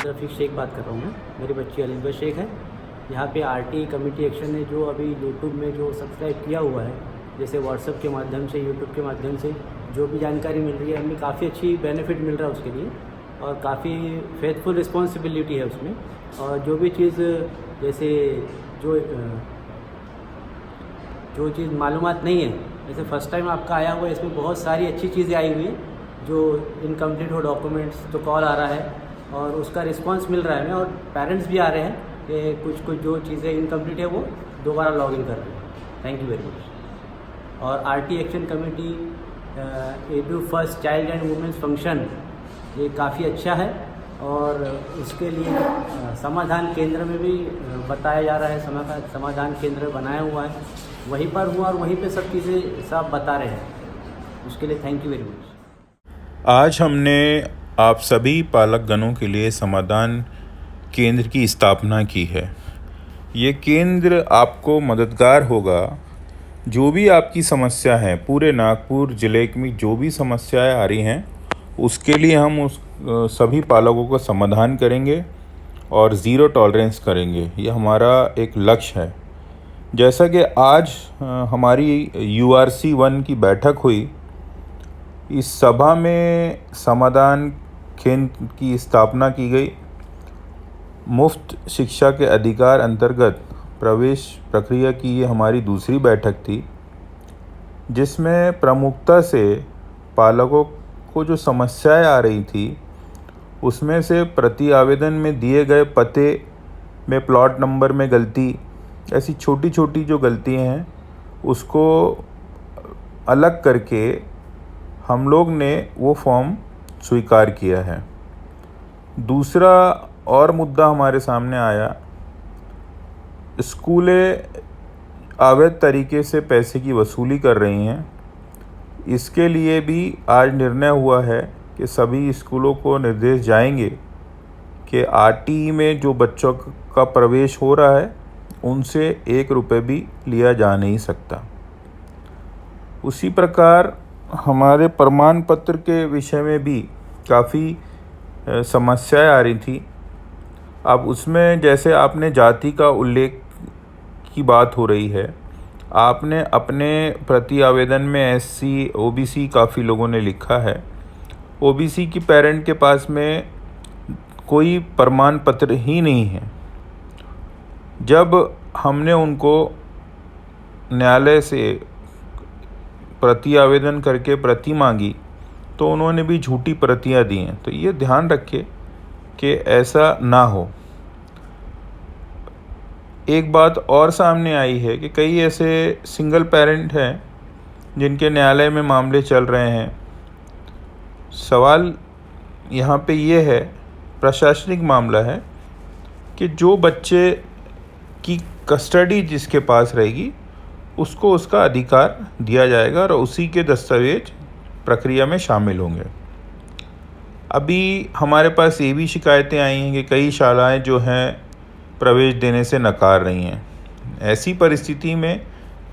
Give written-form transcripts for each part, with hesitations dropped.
मोहम्मद रफ़ीक शेख बात कर रहा हूँ मैं। मेरी बच्ची अलीज़ा शेख है। यहाँ पे आरटी कमेटी एक्शन ने जो अभी यूट्यूब में जो सब्सक्राइब किया हुआ है, जैसे व्हाट्सएप के माध्यम से, यूट्यूब के माध्यम से जो भी जानकारी मिल रही है, हमें काफ़ी अच्छी बेनिफिट मिल रहा है उसके लिए, और काफ़ी फेथफुल रिस्पॉन्सिबिलिटी है उसमें। और जो भी चीज़ जैसे जो चीज़ मालूमात नहीं है, जैसे फ़र्स्ट टाइम आपका आया हुआ है, इसमें बहुत सारी अच्छी चीज़ें आई हुई हैं। जो इनकम्प्लीट हो डॉक्यूमेंट्स तो कॉल आ रहा है और उसका रिस्पांस मिल रहा है हमें, और पेरेंट्स भी आ रहे हैं कि कुछ जो चीज़ें इनकम्प्लीट है वो दोबारा लॉगिन कर रहे हैं। Thank you very much. और RT action committee edu first child and women's function ये काफ़ी अच्छा है, और उसके लिए समाधान केंद्र में भी बताया जा रहा है, समाधान केंद्र बनाया हुआ है, वहीं पर हुआ और वहीं पे सब चीज़ें सब बता रहे हैं। उसके लिए थैंक यू वेरी मच। आज हमने आप सभी पालकगणों के लिए समाधान केंद्र की स्थापना की है। ये केंद्र आपको मददगार होगा। जो भी आपकी समस्या है, पूरे नागपुर ज़िले में जो भी समस्याएं आ रही हैं, उसके लिए हम उस सभी पालकों का समाधान करेंगे और ज़ीरो टॉलरेंस करेंगे। ये हमारा एक लक्ष्य है। जैसा कि आज हमारी URC 1 की बैठक हुई, इस सभा में समाधान केंद्र की स्थापना की गई। मुफ्त शिक्षा के अधिकार अंतर्गत प्रवेश प्रक्रिया की ये हमारी दूसरी बैठक थी, जिसमें प्रमुखता से पालकों को जो समस्याएं आ रही थी, उसमें से प्रति आवेदन में दिए गए पते में प्लॉट नंबर में गलती, ऐसी छोटी छोटी जो गलतियां हैं उसको अलग करके हम लोग ने वो फॉर्म स्वीकार किया है। दूसरा और मुद्दा हमारे सामने आया, स्कूलें अवैध तरीके से पैसे की वसूली कर रही हैं। इसके लिए भी आज निर्णय हुआ है कि सभी स्कूलों को निर्देश जाएंगे कि RTE में जो बच्चों का प्रवेश हो रहा है, उनसे 1 रुपये भी लिया जा नहीं सकता। उसी प्रकार हमारे प्रमाण पत्र के विषय में भी काफ़ी समस्याएं आ रही थी। अब उसमें जैसे आपने जाति का उल्लेख की बात हो रही है, आपने अपने प्रति आवेदन में SC OBC काफ़ी लोगों ने लिखा है। OBC की पेरेंट के पास में कोई प्रमाण पत्र ही नहीं है। जब हमने उनको न्यायालय से प्रति आवेदन करके प्रति मांगी, तो उन्होंने भी झूठी प्रतियां दी हैं। तो ये ध्यान रखें कि ऐसा ना हो। एक बात और सामने आई है कि कई ऐसे सिंगल पेरेंट हैं जिनके न्यायालय में मामले चल रहे हैं। सवाल यहाँ पे ये है, प्रशासनिक मामला है, कि जो बच्चे की कस्टडी जिसके पास रहेगी, उसको उसका अधिकार दिया जाएगा और उसी के दस्तावेज प्रक्रिया में शामिल होंगे। अभी हमारे पास ये भी शिकायतें आई हैं कि कई शालाएं जो हैं प्रवेश देने से नकार रही हैं। ऐसी परिस्थिति में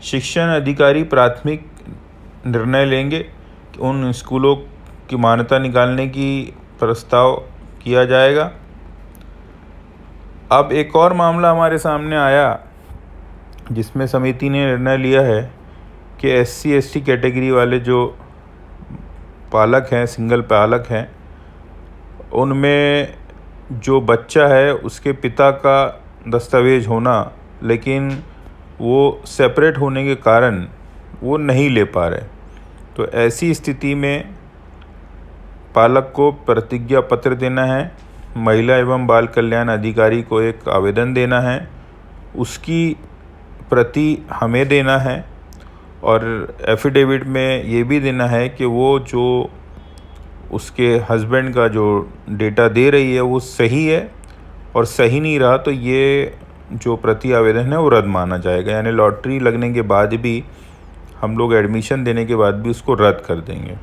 शिक्षण अधिकारी प्राथमिक निर्णय लेंगे कि उन स्कूलों की मान्यता निकालने की प्रस्ताव किया जाएगा। अब एक और मामला हमारे सामने आया, जिसमें समिति ने निर्णय लिया है कि SC ST कैटेगरी वाले जो पालक हैं, सिंगल पालक हैं, उनमें जो बच्चा है उसके पिता का दस्तावेज होना, लेकिन वो सेपरेट होने के कारण वो नहीं ले पा रहे। तो ऐसी स्थिति में पालक को प्रतिज्ञा पत्र देना है, महिला एवं बाल कल्याण अधिकारी को एक आवेदन देना है, उसकी प्रति हमें देना है, और एफिडेविट में ये भी देना है कि वो जो उसके हस्बैंड का जो डेटा दे रही है वो सही है, और सही नहीं रहा तो ये जो प्रति आवेदन है वो रद्द माना जाएगा। यानी लॉटरी लगने के बाद भी हम लोग एडमिशन देने के बाद भी उसको रद्द कर देंगे।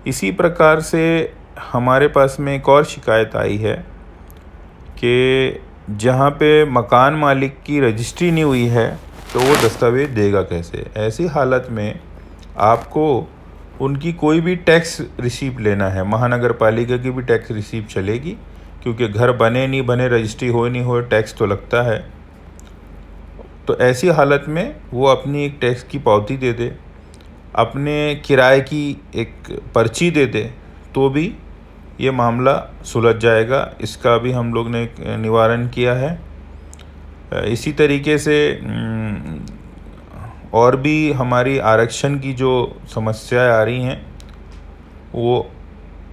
इसी प्रकार से हमारे पास में एक और शिकायत आई है कि जहाँ पे मकान मालिक की रजिस्ट्री नहीं हुई है, तो वो दस्तावेज देगा कैसे। ऐसी हालत में आपको उनकी कोई भी टैक्स रिसीप्ट लेना है, महानगर पालिका की भी टैक्स रिसीप्ट चलेगी, क्योंकि घर बने नहीं बने, रजिस्ट्री हो नहीं हो, टैक्स तो लगता है। तो ऐसी हालत में वो अपनी एक टैक्स की पावती दे दे, अपने किराए की एक पर्ची दे दे, तो भी ये मामला सुलझ जाएगा। इसका भी हम लोग ने निवारण किया है। इसी तरीके से और भी हमारी आरक्षण की जो समस्याएं आ रही हैं वो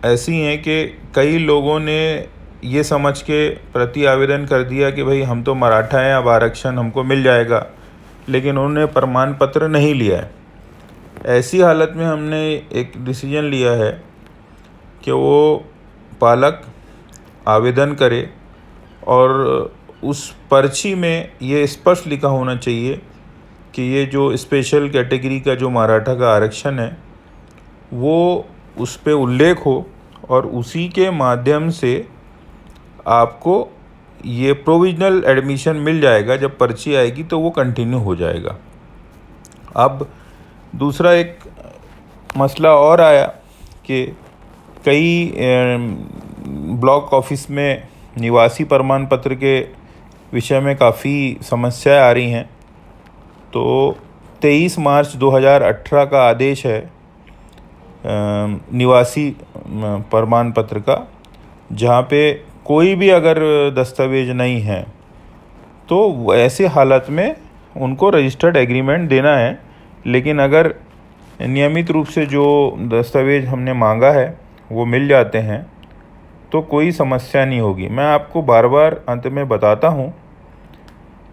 ऐसी हैं कि कई लोगों ने ये समझ के प्रति आवेदन कर दिया कि भाई हम तो मराठा हैं, अब आरक्षण हमको मिल जाएगा, लेकिन उन्होंने प्रमाण पत्र नहीं लिया है। ऐसी हालत में हमने एक डिसीजन लिया है कि वो पालक आवेदन करे और उस पर्ची में ये स्पष्ट लिखा होना चाहिए कि ये जो स्पेशल कैटेगरी का जो मराठा का आरक्षण है वो उस पे उल्लेख हो, और उसी के माध्यम से आपको ये प्रोविजनल एडमिशन मिल जाएगा। जब पर्ची आएगी तो वो कंटिन्यू हो जाएगा। अब दूसरा एक मसला और आया कि कई ब्लॉक ऑफिस में निवासी प्रमाण पत्र के विषय में काफ़ी समस्याएं आ रही हैं। तो 23 मार्च 2018 का आदेश है निवासी प्रमाण पत्र का, जहाँ पे कोई भी अगर दस्तावेज नहीं है तो ऐसे हालत में उनको रजिस्टर्ड एग्रीमेंट देना है। लेकिन अगर नियमित रूप से जो दस्तावेज हमने मांगा है वो मिल जाते हैं तो कोई समस्या नहीं होगी। मैं आपको बार बार अंत में बताता हूँ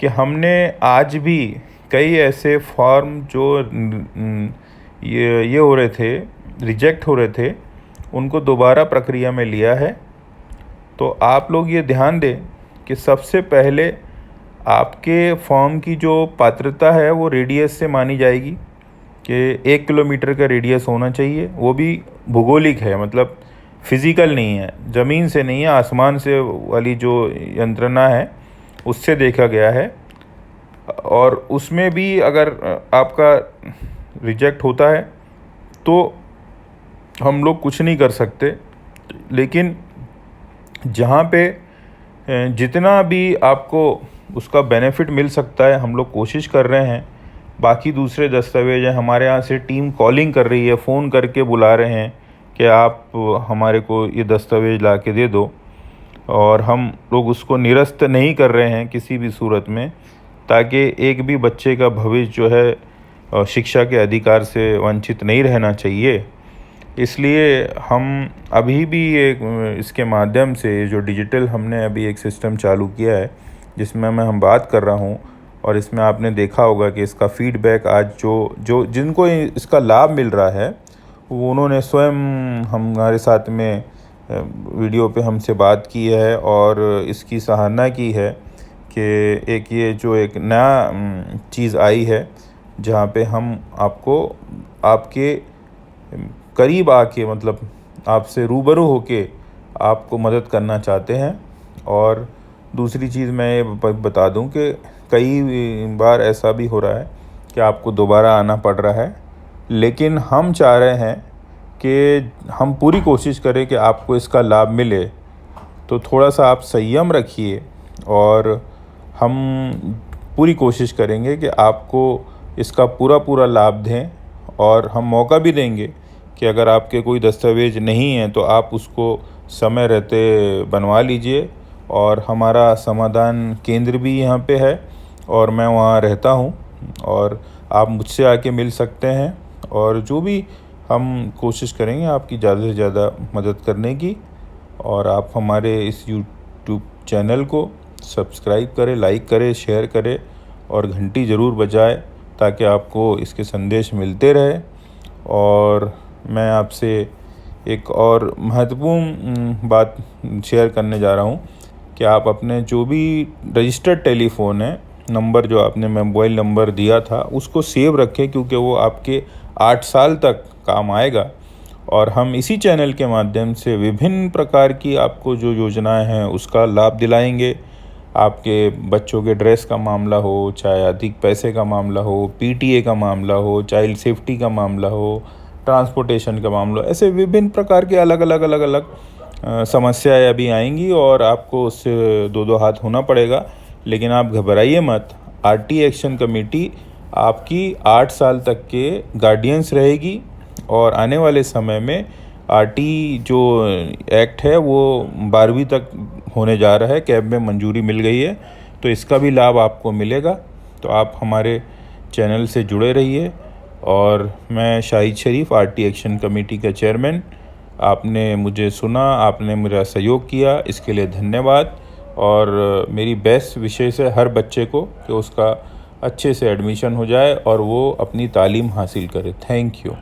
कि हमने आज भी कई ऐसे फॉर्म जो ये हो रहे थे, रिजेक्ट हो रहे थे, उनको दोबारा प्रक्रिया में लिया है। तो आप लोग ये ध्यान दें कि सबसे पहले आपके फॉर्म की जो पात्रता है वो रेडियस से मानी जाएगी कि 1 किलोमीटर का रेडियस होना चाहिए। वो भी भूगोलिक है, मतलब फिज़िकल नहीं है, ज़मीन से नहीं है, आसमान से वाली जो यंत्रणा है उससे देखा गया है। और उसमें भी अगर आपका रिजेक्ट होता है तो हम लोग कुछ नहीं कर सकते। लेकिन जहाँ पे जितना भी आपको उसका बेनिफिट मिल सकता है हम लोग कोशिश कर रहे हैं। बाकी दूसरे दस्तावेज हैं, हमारे यहाँ से टीम कॉलिंग कर रही है, फ़ोन करके बुला रहे हैं कि आप हमारे को ये दस्तावेज ला के दे दो, और हम लोग उसको निरस्त नहीं कर रहे हैं किसी भी सूरत में, ताकि एक भी बच्चे का भविष्य जो है शिक्षा के अधिकार से वंचित नहीं रहना चाहिए। इसलिए हम अभी भी इसके माध्यम से जो डिजिटल हमने अभी एक सिस्टम चालू किया है जिसमें हम बात कर रहा हूँ, और इसमें आपने देखा होगा कि इसका फीडबैक आज जो जिनको इसका लाभ मिल रहा है वो उन्होंने स्वयं हमारे साथ में वीडियो पे हमसे बात की है और इसकी सराहना की है कि एक नया चीज़ आई है जहाँ पे हम आपको आपके करीब आके, मतलब आपसे रूबरू होके आपको मदद करना चाहते हैं। और दूसरी चीज़ मैं ये बता दूं कि कई बार ऐसा भी हो रहा है कि आपको दोबारा आना पड़ रहा है, लेकिन हम चाह रहे हैं कि हम पूरी कोशिश करें कि आपको इसका लाभ मिले। तो थोड़ा सा आप संयम रखिए और हम पूरी कोशिश करेंगे कि आपको इसका पूरा लाभ दें। और हम मौका भी देंगे कि अगर आपके कोई दस्तावेज नहीं है तो आप उसको समय रहते बनवा लीजिए। और हमारा समाधान केंद्र भी यहाँ पे है और मैं वहाँ रहता हूँ, और आप मुझसे आके मिल सकते हैं। और जो भी हम कोशिश करेंगे आपकी ज़्यादा से ज़्यादा मदद करने की। और आप हमारे इस यूट्यूब चैनल को सब्सक्राइब करें, लाइक करें, शेयर करें और घंटी ज़रूर बजाएं ताकि आपको इसके संदेश मिलते रहे। और मैं आपसे एक और महत्वपूर्ण बात शेयर करने जा रहा हूँ कि आप अपने जो भी रजिस्टर्ड टेलीफोन है, नंबर जो आपने मोबाइल नंबर दिया था उसको सेव रखें, क्योंकि वो आपके 8 साल तक काम आएगा। और हम इसी चैनल के माध्यम से विभिन्न प्रकार की आपको जो योजनाएं हैं उसका लाभ दिलाएंगे। आपके बच्चों के ड्रेस का मामला हो, चाहे अधिक पैसे का मामला हो, पीटीए का मामला हो, चाइल्ड सेफ्टी का मामला हो, ट्रांसपोर्टेशन का मामला हो, ऐसे विभिन्न प्रकार के अलग अलग समस्याएं अभी आएंगी और आपको उससे दो हाथ होना पड़ेगा, लेकिन आप घबराइए मत। आरटी एक्शन कमेटी आपकी 8 साल तक के गार्डियंस रहेगी और आने वाले समय में आरटी जो एक्ट है वो 12वीं तक होने जा रहा है, कैब में मंजूरी मिल गई है, तो इसका भी लाभ आपको मिलेगा। तो आप हमारे चैनल से जुड़े रहिए। और मैं शाहिद शरीफ, आरटी एक्शन कमेटी का चेयरमैन, आपने मुझे सुना, आपने मेरा सहयोग किया, इसके लिए धन्यवाद। और मेरी बेस्ट विशेष है हर बच्चे को कि उसका अच्छे से एडमिशन हो जाए और वो अपनी तालीम हासिल करे। Thank you.